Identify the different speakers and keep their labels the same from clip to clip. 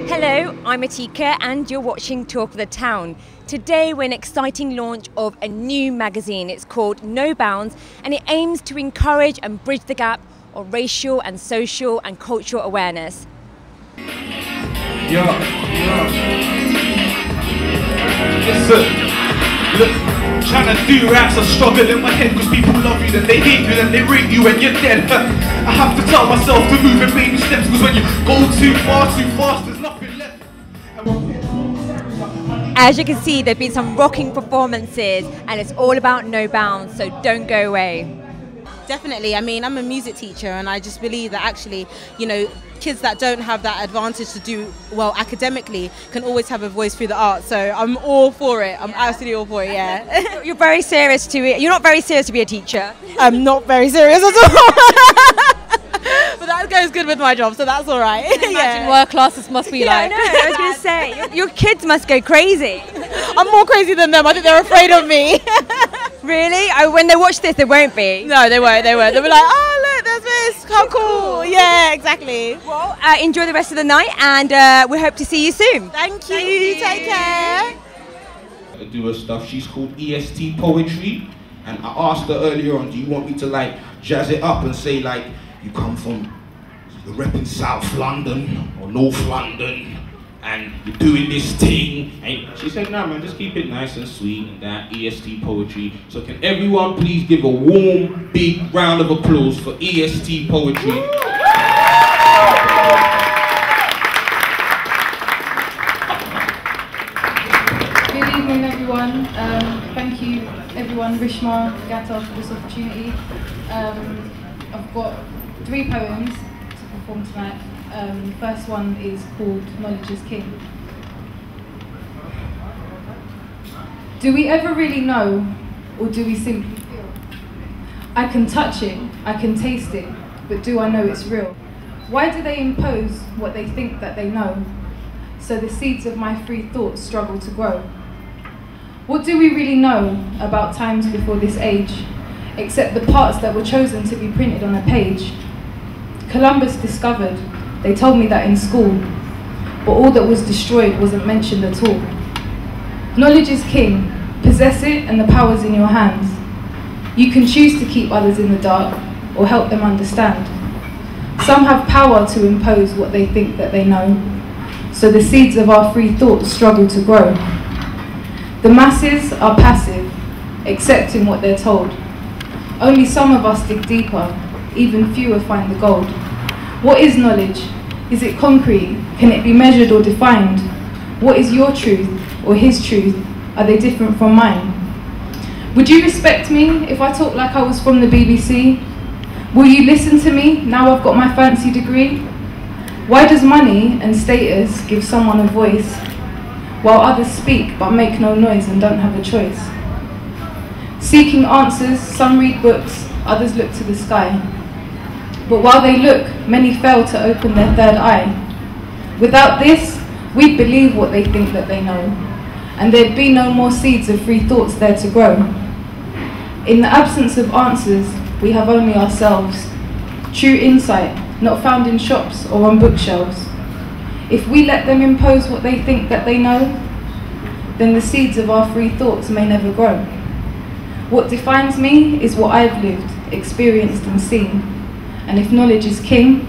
Speaker 1: Hello, I'm Atika and you're watching Talk of the Town. Today we're an exciting launch of a new magazine. It's called No Bounds and it aims to encourage and bridge the gap of racial and social and cultural awareness.
Speaker 2: Listen, look, trying to do raps, I struggle in my head because people love you, then they hate you, then they rate you when you're dead. I have to tell myself to move in baby steps because when you go too fast, there's nothing left.
Speaker 1: As you can see, there have been some rocking performances and it's all about No Bounds, so don't go away.
Speaker 3: Definitely. I mean, I'm a music teacher and I just believe that actually, you know, kids that don't have that advantage to do well academically can always have a voice through the arts. So I'm all for it. I'm absolutely all for it, yeah.
Speaker 1: You're very serious to it. You're not very serious to be a teacher.
Speaker 3: I'm not very serious at all. But that goes good with my job, so that's all right.
Speaker 4: Imagine what classes must be like.
Speaker 1: I know, I was going to say, your kids must go crazy.
Speaker 3: I'm more crazy than them. I think they're afraid of me.
Speaker 1: Really? Oh, when they watch this, they won't be.
Speaker 3: No, they won't. They'll be like, oh, look, there's this. How cool. Yeah, exactly.
Speaker 1: Well, enjoy the rest of the night and we hope to see you soon.
Speaker 3: Thank you. Take care.
Speaker 2: I do her stuff. She's called EST Poetry. And I asked her earlier on, do you want me to like jazz it up and say like, you come from the rep in South London or North London and you're doing this thing, and she said, no man, just keep it nice and sweet and that, EST Poetry. So can everyone please give a warm, big round of applause for EST Poetry.
Speaker 5: Good evening everyone, thank you everyone, Rishma, Gata for this opportunity. I've got 3 poems to perform tonight. The first one is called Knowledge is King. Do we ever really know, or do we simply feel? I can touch it, I can taste it, but do I know it's real? Why do they impose what they think that they know, so the seeds of my free thoughts struggle to grow? What do we really know about times before this age, except the parts that were chosen to be printed on a page? Columbus discovered, they told me that in school, but all that was destroyed wasn't mentioned at all. Knowledge is king, possess it and the power's in your hands. You can choose to keep others in the dark or help them understand. Some have power to impose what they think that they know, so the seeds of our free thoughts struggle to grow. The masses are passive, accepting what they're told. Only some of us dig deeper, even fewer find the gold. What is knowledge? Is it concrete? Can it be measured or defined? What is your truth or his truth? Are they different from mine? Would you respect me if I talk like I was from the BBC? Will you listen to me now I've got my fancy degree? Why does money and status give someone a voice, while others speak but make no noise and don't have a choice? Seeking answers, some read books, others look to the sky. But while they look, many fail to open their third eye. Without this, we'd believe what they think that they know, and there'd be no more seeds of free thoughts there to grow. In the absence of answers, we have only ourselves. True insight, not found in shops or on bookshelves. If we let them impose what they think that they know, then the seeds of our free thoughts may never grow. What defines me is what I've lived, experienced and seen. And if knowledge is king,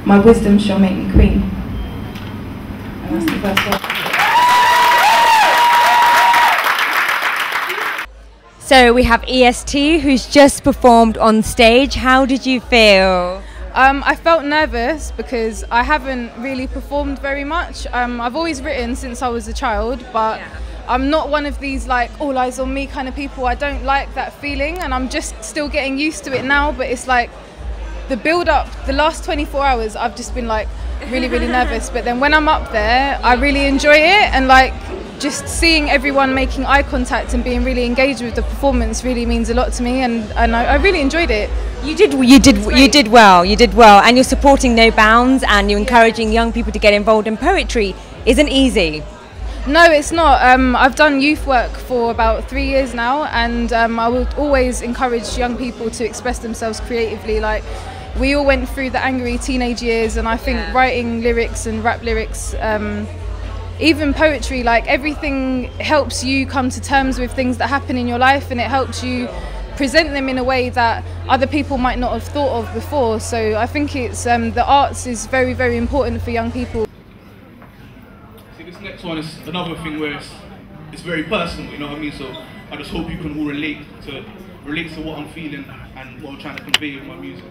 Speaker 5: my wisdom shall make me queen. And that's the first one.
Speaker 1: So we have EST who's just performed on stage. How did you feel?
Speaker 5: I felt nervous because I haven't really performed very much. I've always written since I was a child, but I'm not one of these like all eyes on me kind of people. I don't like that feeling and I'm just still getting used to it now, but it's like the build up, the last 24 hours, I've just been like really nervous. But then when I'm up there, I really enjoy it, and like just seeing everyone making eye contact and being really engaged with the performance really means a lot to me, and I really enjoyed it.
Speaker 1: You did well, and you're supporting No Bounds and you're encouraging young people to get involved in poetry. Isn't easy.
Speaker 5: No, it's not. I've done youth work for about 3 years now, and I will always encourage young people to express themselves creatively. Like, we all went through the angry teenage years, and I think writing lyrics and rap lyrics, even poetry, like everything helps you come to terms with things that happen in your life, and it helps you present them in a way that other people might not have thought of before. So I think it's the arts is very, very important for young people.
Speaker 6: See, this next one is another thing where it's very personal, you know what I mean? So I just hope you can all relate to what I'm feeling and what I'm trying to convey with my music.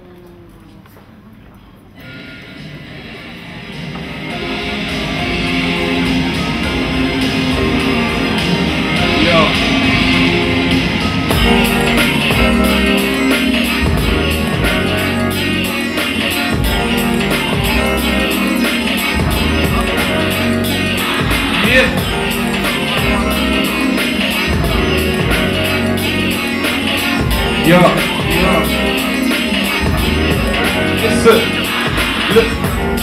Speaker 6: Listen, look,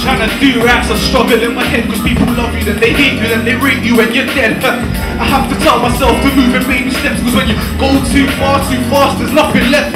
Speaker 6: trying to do raps, I struggle in my head cause people love you, then they hate you, then they rate you when you're dead. I have to tell myself to move in baby steps, cause when you go too fast, there's nothing left.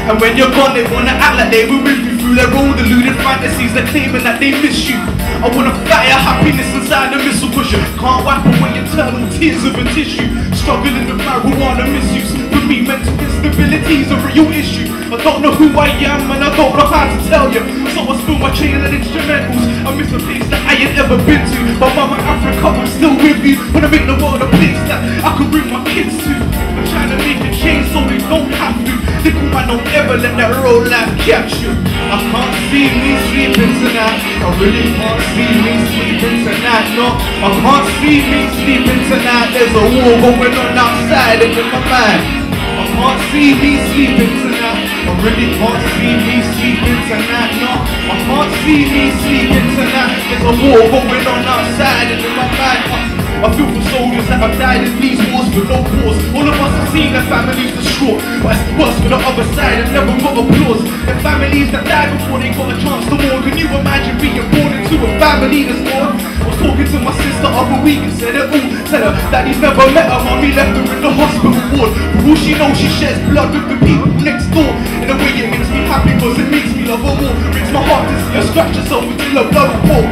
Speaker 6: And when you're gone, they wanna act like they will move you through their own deluded fantasies. They're claiming that they miss you. I wanna fly your happiness inside the missile, cause you can't wipe away eternal tears of a tissue. Struggling with marijuana misuse. For me, mental instability is a real issue. I don't know who I am and I don't know how to tell you. So I spill my chain and instrumentals. I miss a place that I ain't ever been to. But Mama Africa, I'm still with you. Wanna make the world a place that I can bring my kids to. I'm trying to make a change so they don't have to. Little man, don't ever let that road life catch you. I can't see me sleeping tonight. I really can't see me sleeping tonight. No, I can't see me sleeping tonight. There's a war going on outside and in my mind. I can't see me sleeping tonight. I really can't see me sleeping tonight. No, I can't see me sleeping tonight. There's a war going on outside and in my mind. I feel for soldiers that have died in these wars with no cause. All of us have seen their families distraught, but it's worse for the other side and never got applause. The families that died before they got a chance to war. Can you imagine being born into a family that's born? I was talking to my sister other week and said it all. Said her daddy's never met her, mommy left her in the hospital ward. For all she knows, she shares blood with the people next door. In a way it makes me happy cause it makes me love her more. It breaks my heart to see her scratch herself until her blood will pour.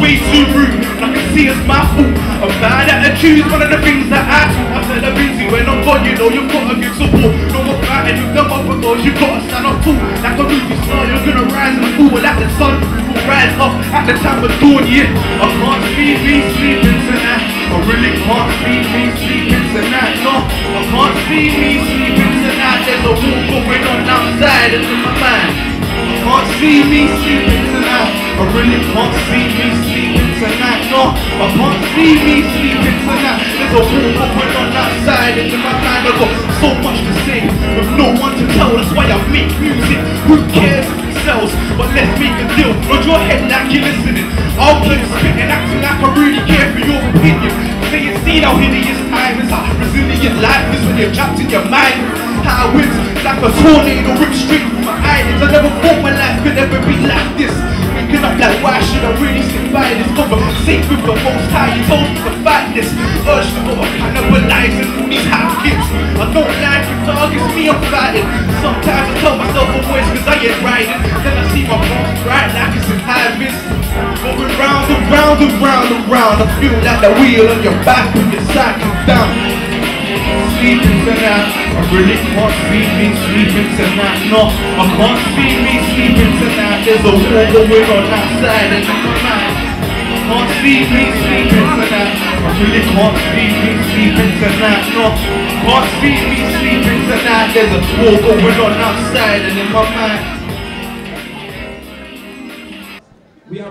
Speaker 6: Way too rude, and I can see it's my fault. A bad attitude's one of the things that I do. I said I'm busy when I'm gone, you know you've gotta give support. No more fighting with them other girls, you gotta stand up too. Like a movie star, you're gonna rise and fall. Like the sun will rise up at the time of dawn, yeah. I can't see me sleeping tonight. I really can't see me sleeping tonight, no. I can't see me sleeping tonight. There's a war going on outside and in my mind. I can't see me sleeping tonight. I really can't see me sleeping tonight. No, I can't see me sleeping tonight. There's a war going on outside and in my mind. I've got so much to say with no one to tell. That's why I make music. Who cares if it sells? But let's make a deal. Nod your head like you're listening. I'll keep spitting, acting like I really care for your opinion. Say and see how hideous time is. How resilient life is when you're trapped in your mind. How it wins like a tornado ripped straight through my eyelids. I never thought my life could ever be like this. Waking up like, why should I really sit by this? Conversate with the most high, you told me to fight this. Urge to go cannibalize and all these half kids. I don't like you targets me, I'm fighting. Sometimes I tell myself a voice cause I ain't riding. Then I see my boss right like it's in high vis. Going round and round and round and round. I feel like the wheel on your back when you're cycling down. Sleeping tonight, I really can't see me sleeping tonight. No, I can't see me sleeping tonight. There's a war going on outside and in my mind. I can't see me sleeping tonight. I really can't see me sleeping tonight. No, I can't see me sleeping tonight. There's a war going on outside and in my mind.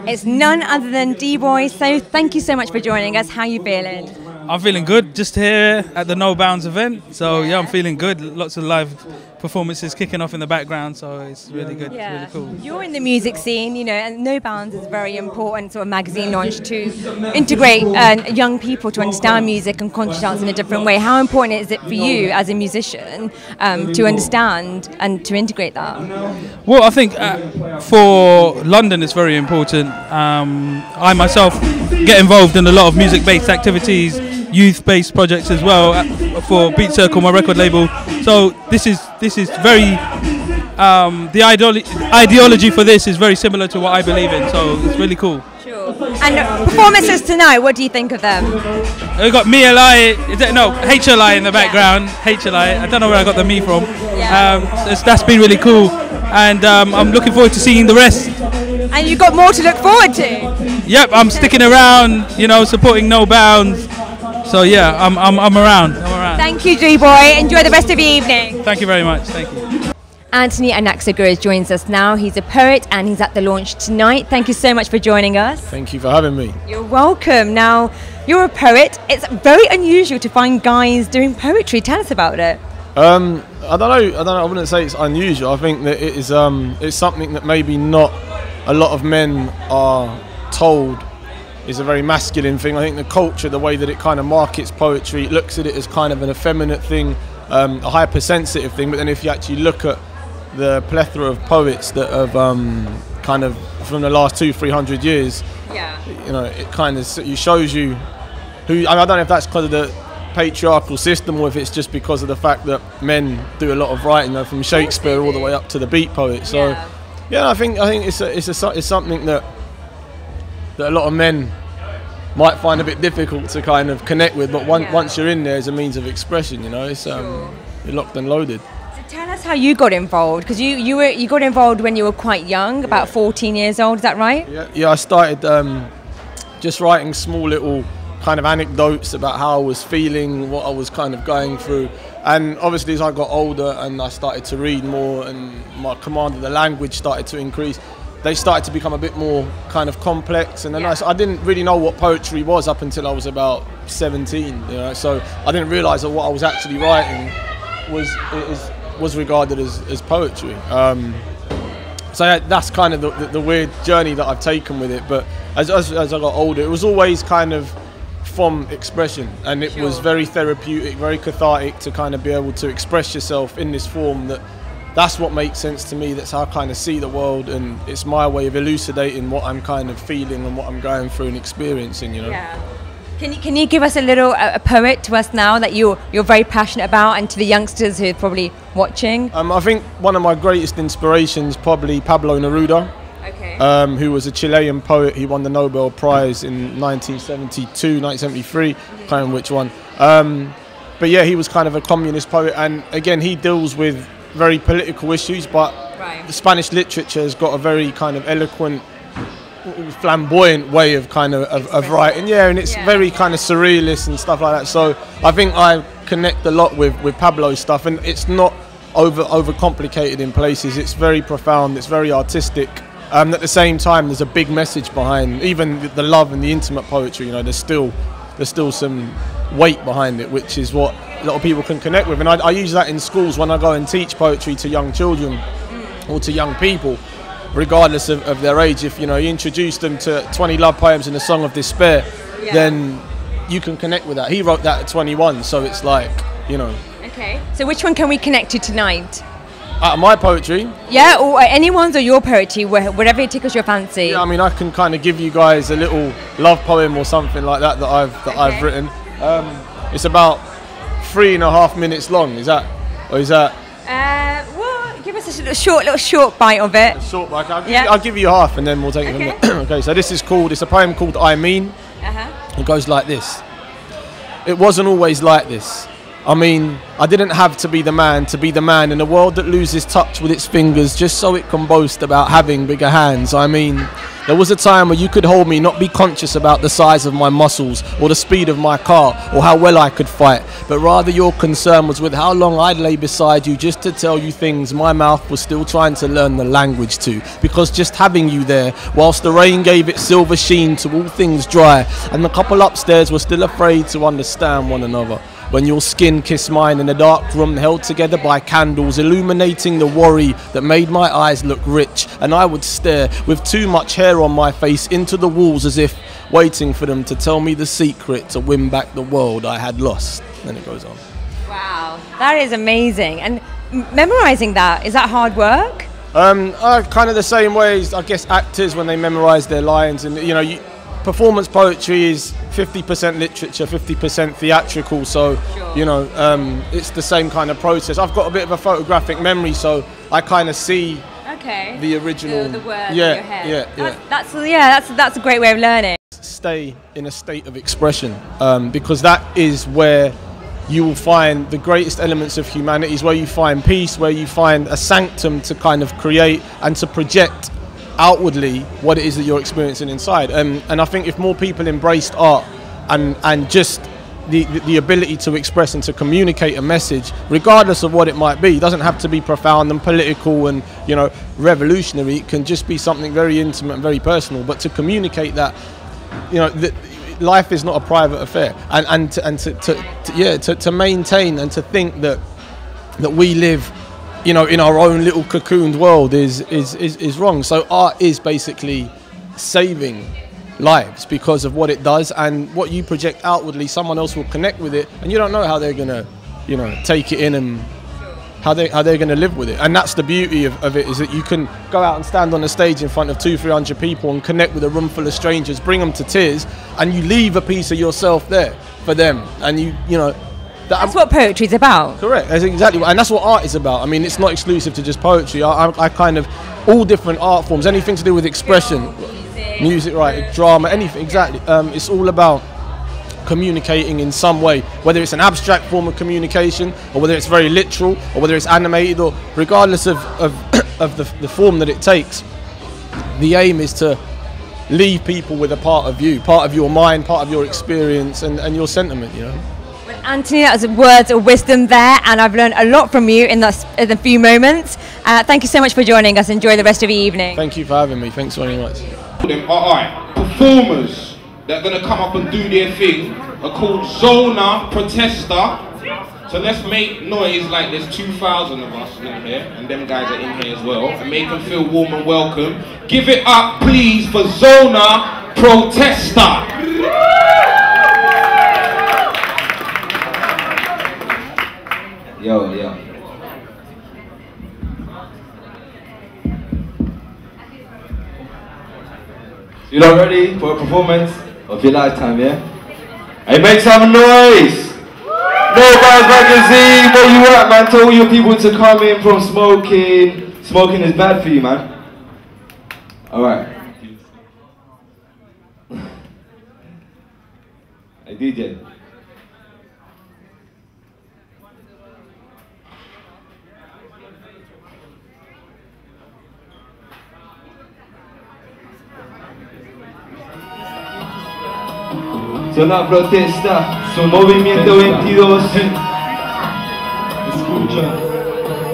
Speaker 1: It's none other than D-Boy, so thank you so much for joining us. How are you feeling?
Speaker 7: I'm feeling good, just here at the No Bounds event. So yeah, I'm feeling good. Lots of live performances kicking off in the background, so it's really good, really cool.
Speaker 1: You're in the music scene, you know, and No Bounds is a very important sort of magazine launch to integrate young people to understand music and conscious dance in a different way. How important is it for you as a musician to understand and to integrate that?
Speaker 7: Well, I think for London it's very important. I myself get involved in a lot of music-based activities, youth-based projects as well for Beat Circle, my record label. So this is very the ideology for this is very similar to what I believe in, so it's really cool.
Speaker 1: Sure. And performances tonight, what do you think of them?
Speaker 7: We got HLI in the background. HLI. I don't know where I got the me from. That's been really cool, and I'm looking forward to seeing the rest.
Speaker 1: And you've got more to look forward to.
Speaker 7: Yep, I'm sticking around, supporting No Bounds. So yeah, I'm around.
Speaker 1: Thank you, D-Boy. Enjoy the rest of your evening.
Speaker 7: Thank you very much. Thank you.
Speaker 1: Anthony Anaxagorou joins us now. He's a poet and he's at the launch tonight. Thank you so much for joining us.
Speaker 8: Thank you for having me.
Speaker 1: You're welcome. Now, you're a poet. It's very unusual to find guys doing poetry. Tell us about it.
Speaker 8: I don't know. I wouldn't say it's unusual. I think that it is. It's something that maybe not a lot of men are told is a very masculine thing. I think the culture, the way that it kind of markets poetry, looks at it as kind of an effeminate thing, a hypersensitive thing. But then if you actually look at the plethora of poets that have kind of from the last 200-300 years, it kind of shows you who. I don't know if that's because of the patriarchal system or if it's just because of the fact that men do a lot of writing, from Shakespeare all the way up to the beat poet. So I think it's something that a lot of men might find a bit difficult to kind of connect with, but once you're in there as a means of expression, it's you're locked and loaded.
Speaker 1: Tell us how you got involved, because you got involved when you were quite young, about 14 years old, is that right?
Speaker 8: Yeah, I started just writing small little kind of anecdotes about how I was feeling, what I was kind of going through. And obviously as I got older and I started to read more and my command of the language started to increase, they started to become a bit more kind of complex. And then I didn't really know what poetry was up until I was about 17, so I didn't realise that what I was actually writing was regarded as poetry. So that's kind of the weird journey that I've taken with it. But as I got older, it was always kind of from expression, and it was very therapeutic, very cathartic to kind of be able to express yourself in this form. That's what makes sense to me. That's how I kind of see the world, and it's my way of elucidating what I'm kind of feeling and what I'm going through and experiencing.
Speaker 1: Can you give us a poet to us now that you're very passionate about, and to the youngsters who are probably watching?
Speaker 8: I think one of my greatest inspirations probably Pablo Neruda, who was a Chilean poet. He won the Nobel Prize in 1972, 1973, can't remember which one. But yeah, he was kind of a communist poet, and again, he deals with very political issues, but the Spanish literature has got a very kind of eloquent, flamboyant way of kind of writing, and it's very kind of surrealist and stuff like that. So I think I connect a lot with Pablo's stuff, and it's not over complicated in places. It's very profound, it's very artistic. At the same time, there's a big message behind even the love and the intimate poetry. There's still some weight behind it, which is what a lot of people can connect with. And I use that in schools when I go and teach poetry to young children or to young people, regardless of their age. If you introduce them to 20 love poems and a song of despair, then you can connect with that. He wrote that at 21, so it's like,
Speaker 1: Okay, so which one can we connect to tonight?
Speaker 8: My poetry?
Speaker 1: Yeah, or anyone's, or your poetry, whatever it tickles your fancy.
Speaker 8: Yeah, I mean, I can kind of give you guys a little love poem or something like that I've written. It's about 3.5 minutes long. Is that?
Speaker 1: Well, give us a little short bite of it.
Speaker 8: A short bite. I'll give you half, and then we'll take it from there. Okay, so it's a poem called I Mean. It goes like this. It wasn't always like this. I mean, I didn't have to be the man in a world that loses touch with its fingers just so it can boast about having bigger hands. I mean, there was a time where you could hold me, not be conscious about the size of my muscles or the speed of my car or how well I could fight, but rather your concern was with how long I'd lay beside you just to tell you things my mouth was still trying to learn the language to. Because just having you there, whilst the rain gave its silver sheen to all things dry, and the couple upstairs were still afraid to understand one another. When your skin kissed mine in a dark room held together by candles, illuminating the worry that made my eyes look rich, and I would stare with too much hair on my face into the walls as if waiting for them to tell me the secret to win back the world I had lost. Then it goes on.
Speaker 1: Wow, that is amazing. And memorising that, is that hard work?
Speaker 8: Kind of the same way as, I guess, actors when they memorise their lines. And performance poetry is 50% literature, 50% theatrical, so it's the same kind of process. I've got a bit of a photographic memory, so I kind of see
Speaker 1: Okay.
Speaker 8: the original.
Speaker 1: The words
Speaker 8: yeah,
Speaker 1: in your head.
Speaker 8: yeah.
Speaker 1: That's a great way of learning.
Speaker 8: Stay in a state of expression, because that is where you will find the greatest elements of humanity, is where you find peace, where you find a sanctum to kind of create and to project outwardly what it is that you're experiencing inside. And I think if more people embraced art and just the ability to express and to communicate a message, regardless of what it might be, it doesn't have to be profound and political and, you know, revolutionary. It can just be something very intimate and very personal, but to communicate that, you know, life is not a private affair, and to maintain and to think that we live, you know, in our own little cocooned world is wrong. So art is basically saving lives because of what it does, and what you project outwardly, someone else will connect with it, and you don't know how they're gonna, you know, take it in and how they're going to live with it. And that's the beauty of it, is that you can go out and stand on a stage in front of 200-300 people and connect with a room full of strangers, bring them to tears, and you leave a piece of yourself there for them. And you know,
Speaker 1: that's what poetry is about.
Speaker 8: Correct. That's exactly what, and that's what art is about. I mean, it's not exclusive to just poetry. I kind of, all different art forms, anything to do with expression, music, right, drama, anything. Exactly. It's all about communicating in some way, whether it's an abstract form of communication, or whether it's very literal, or whether it's animated, or regardless of the form that it takes. The aim is to leave people with a part of you, part of your mind, part of your experience, and your sentiment, you know.
Speaker 1: Well, Anthony, that was words of wisdom there, and I've learned a lot from you in a few moments. Thank you so much for joining us. Enjoy the rest of the evening.
Speaker 8: Thank you for having me. Thanks very much.
Speaker 2: Alright, performers that are going to come up and do their thing are called Zona Protesta. So let's make noise like there's 2,000 of us in here, and them guys are in here as well, and make them feel warm and welcome. Give it up, please, for Zona Protesta.
Speaker 9: Yo. You lot ready for a performance of your lifetime, yeah? Hey, make some noise! No Bounds Magazine, where you at, man? Tell all your people to come in from smoking. Smoking is bad for you, man. Alright. Hey, DJ. Zona Protesta, su movimiento 22. Escucha.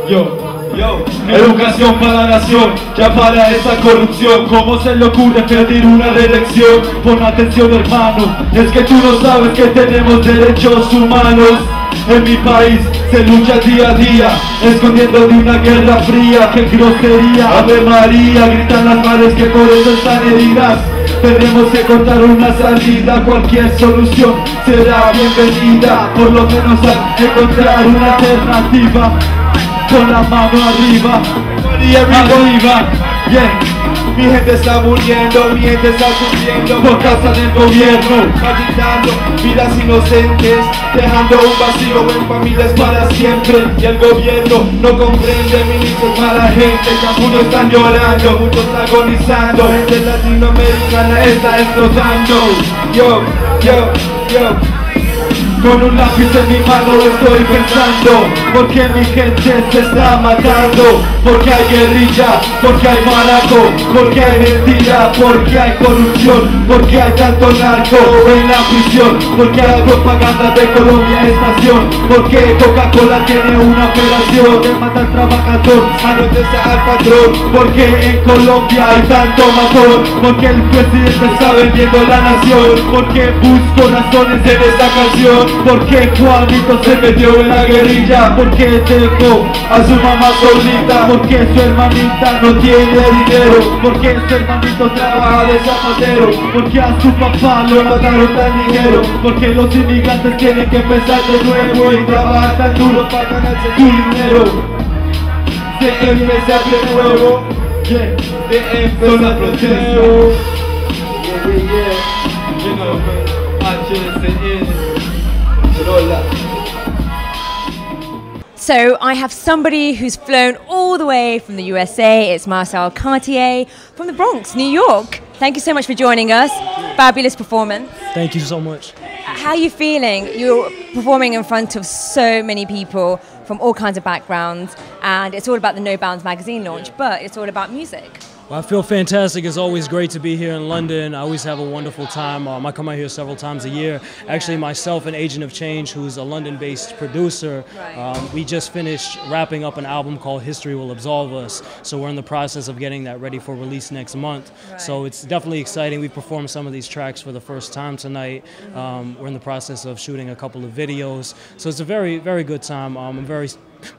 Speaker 9: Yo, educación para la nación, ya para esa corrupción. ¿Cómo se le ocurre pedir una reelección? Pon atención, hermano, es que tú no sabes que tenemos derechos humanos. En mi país se lucha día a día, escondiendo de una guerra fría. ¡Qué grosería! Ave María, gritan las madres que por eso están heridas. Tenemos que encontrar una salida, cualquier solución será bienvenida. Por lo menos a encontrar una alternativa. Con la mano arriba, arriba, yeah. Mi gente está muriendo, mi gente está sufriendo por causa del gobierno, matando vidas inocentes, dejando un vacío en familias para siempre. Y el gobierno no comprende, ministros, mala gente, algunos están llorando, muchos agonizando. Gente latinoamericana está explotando. Yo. Con un lápiz en mi mano estoy pensando, porque mi gente se está matando, porque hay guerrilla, porque hay maraco, porque hay mentira, porque hay corrupción, porque hay tanto narco en la prisión, porque hay propaganda de Colombia estación, porque Coca-Cola tiene una operación de matar trabajador, anotarse al patrón, porque en Colombia hay tanto matón, porque el presidente está vendiendo la nación, porque busco razones en esta canción. Porque Juanito se metió en la guerrilla, porque dejó a su mamá solita, porque su hermanita no tiene dinero, porque su hermanito trabaja de zapatero, porque a su papá lo mataron tan ligero, porque los inmigrantes tienen que empezar de nuevo y trabajar tan duro para ganarse su dinero. Sé que empezar de nuevo, de empezar de nuevo, you know, HSN.
Speaker 1: So I have somebody who's flown all the way from the USA. It's Marcel Cartier from the Bronx, New York. Thank you so much for joining us. Fabulous performance.
Speaker 10: Thank you so much.
Speaker 1: How are you feeling? You're performing in front of so many people from all kinds of backgrounds, and it's all about the No Bounds magazine launch, but it's all about music.
Speaker 10: Well, I feel fantastic. It's always great to be here in London. I always have a wonderful time. I come out here several times a year. Actually, myself and Agent of Change, who's a London-based producer, we just finished wrapping up an album called History Will Absolve Us. So we're in the process of getting that ready for release next month. So it's definitely exciting. We performed some of these tracks for the first time tonight. We're in the process of shooting a couple of videos. So it's a very, very good time. I'm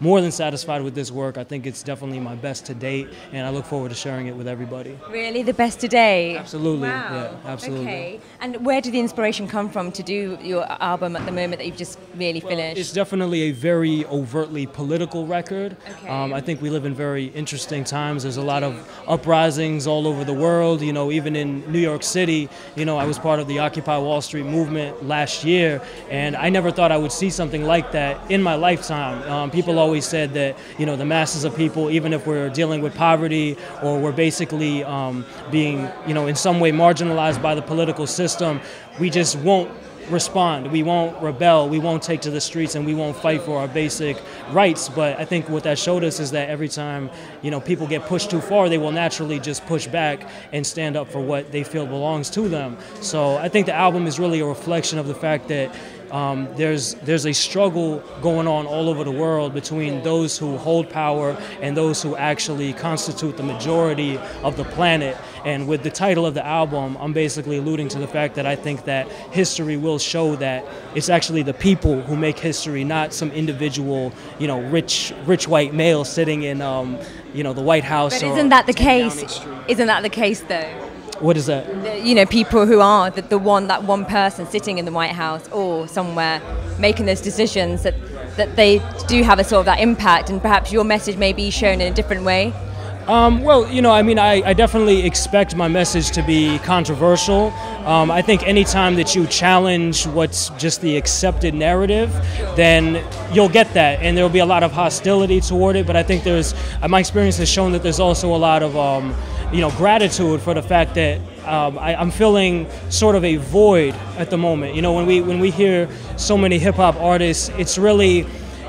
Speaker 10: more than satisfied with this work. I think it's definitely my best to date, and I look forward to sharing it with everybody.
Speaker 1: Really? The best to date?
Speaker 10: Absolutely.
Speaker 1: Wow.
Speaker 10: Yeah, absolutely.
Speaker 1: Okay. And where did the inspiration come from to do your album at the moment that you've just really finished?
Speaker 10: It's definitely a very overtly political record.
Speaker 1: Okay.
Speaker 10: I think we live in very interesting times. There's a lot of uprisings all over the world. You know, even in New York City, you know, I was part of the Occupy Wall Street movement last year, and I never thought I would see something like that in my lifetime. People always said that, you know, the masses of people, even if we're dealing with poverty or we're basically being, you know, in some way marginalized by the political system, we just won't respond. We won't rebel. We won't take to the streets, and we won't fight for our basic rights. But I think what that showed us is that every time, you know, people get pushed too far, they will naturally just push back and stand up for what they feel belongs to them. So I think the album is really a reflection of the fact that there's a struggle going on all over the world between those who hold power and those who actually constitute the majority of the planet. And with the title of the album, I'm basically alluding to the fact that I think that history will show that it's actually the people who make history, not some individual, you know, rich white male sitting in, you know, the White House.
Speaker 1: But isn't that the case? Isn't that the case, though?
Speaker 10: What is that?
Speaker 1: You know, people who are that one person sitting in the White House or somewhere making those decisions, that they do have a sort of that impact, and perhaps your message may be shown in a different way.
Speaker 10: Well, you know, I mean, I definitely expect my message to be controversial. I think anytime that you challenge what's just the accepted narrative, then you'll get that, and there'll be a lot of hostility toward it. But I think my experience has shown that there's also a lot of, you know, gratitude for the fact that I'm feeling sort of a void at the moment. You know, when we hear so many hip hop artists, it's really,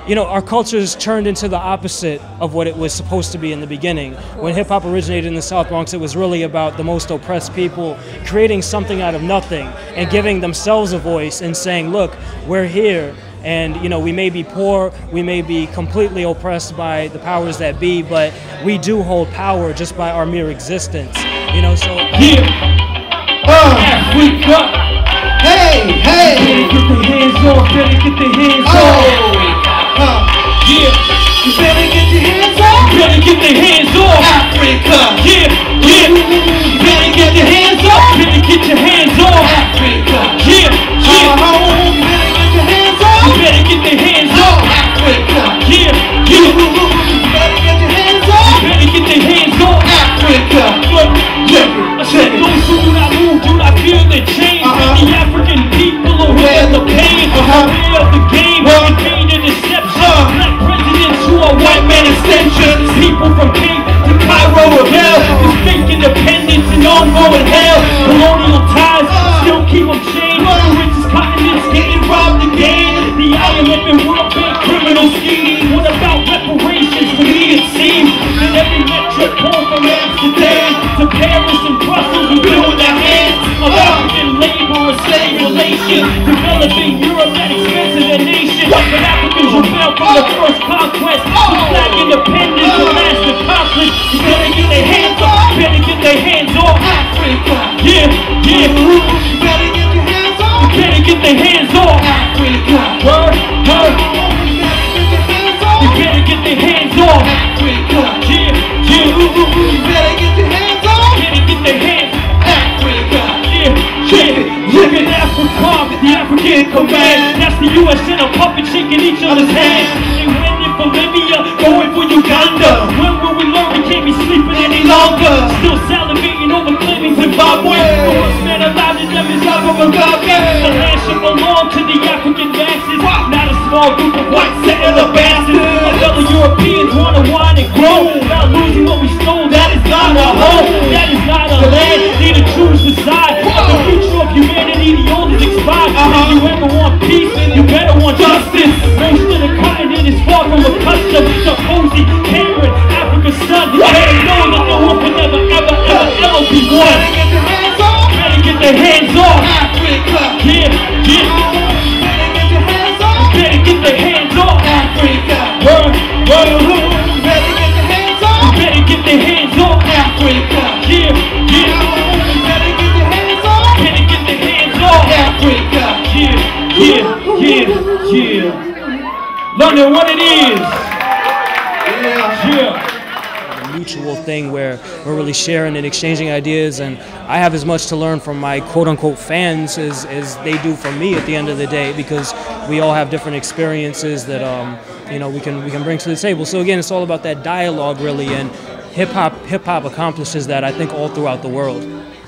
Speaker 10: you know, our culture's turned into the opposite of what it was supposed to be in the beginning. When hip hop originated in the South Bronx, it was really about the most oppressed people creating something out of nothing and giving themselves a voice and saying, look, we're here. And, you know, we may be poor, we may be completely oppressed by the powers that be, but we do hold power just by our mere existence. You know, so...
Speaker 9: Yeah! Africa! Hey, hey! Better get the hands off, better get the hands off! Yeah! You better get the hands off! Better get the hands off! Africa! Yeah, yeah! You better get the hands off! Better get your hands off! Africa! Yeah, yeah! You better get the hands off, Africa. Yeah, yeah. You better get the hands off. You better get the hands off, Africa. Look, yeah. I said those who do not move do not feel the change. The African people are aware of the pain, aware of the game, the pain and deception. Black presidents who are white man extensions. People from Cape to Cairo or hell. This fake independence and ongoing hell. Colonial ties still keep them chained. The richest continents getting robbed again. The IMF and World Bank criminal scheme. What about reparations? To me it seems that every metric point from Amsterdam to Paris and Brussels we build their hands of African labor and slave relations, developing Europe that expensive a nation. But Africans rebel from the first conquest. With black independence and master conflict. You better get their hands off. Better get their hands off. Africa. Yeah, yeah. You better get your hands off. You better get their hands off. Africa. Word, word. You better get their hands off. Africa. Yeah, yeah. You better get your hands off. You better get their hands. Africa. Yeah, yeah. Look at Africa, the African command. That's the US and a puppet shaking each other's hands. They went in for Libya, going for Uganda. When will we learn we can't be sleeping any longer? Still salivating over claiming Zimbabwe. The worst man alive is Mugabe. The land should belong to the African masses, not a small group of white settler bastards.
Speaker 11: the Europeans wanna whine and grow. About losing what we stole, that is not a home. That is not a land, need to choose the side. The future of humanity, the old is expired. If you ever want peace, you better want justice. Most of the continent is far from a custom. Sarkozy, Cameron, Africa's son. Better know that no one can ever, ever, ever, ever be one. Better get their hands off Africa. Yeah, yeah. Better get their hands off Africa. Word, word. Better get their hands off. Better get their hands off Africa. Yeah, yeah. Better get their hands off. Better get their hands off Africa. Yeah, yeah, yeah, yeah. London, what it is. Yeah.
Speaker 10: Mutual thing where we're really sharing and exchanging ideas, and I have as much to learn from my quote-unquote fans as they do from me at the end of the day, because we all have different experiences that you know, we can bring to the table. So again, it's all about that dialogue really, and hip hop accomplishes that, I think, all throughout the world.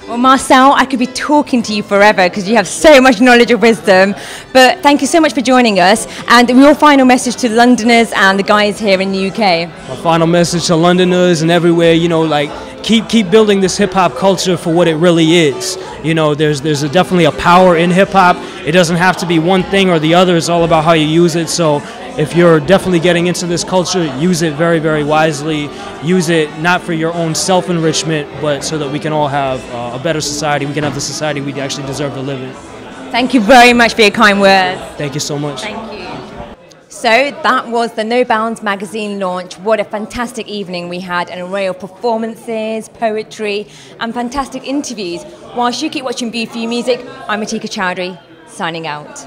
Speaker 1: Well, Marcel, I could be talking to you forever because you have so much knowledge and wisdom. But thank you so much for joining us. And your final message to Londoners and the guys here in the UK.
Speaker 10: My final message to Londoners and everywhere, you know, like keep building this hip hop culture for what it really is. You know, there's definitely a power in hip hop. It doesn't have to be one thing or the other. It's all about how you use it. So if you're definitely getting into this culture, use it very, very wisely. Use it not for your own self-enrichment, but so that we can all have a better society. We can have the society we actually deserve to live in.
Speaker 1: Thank you very much for your kind words.
Speaker 10: Thank you so much.
Speaker 1: Thank you. So that was the No Bounds magazine launch. What a fantastic evening we had, an array of performances, poetry, and fantastic interviews. Whilst you keep watching Beautiful Music, I'm Atika Chowdhury, signing out.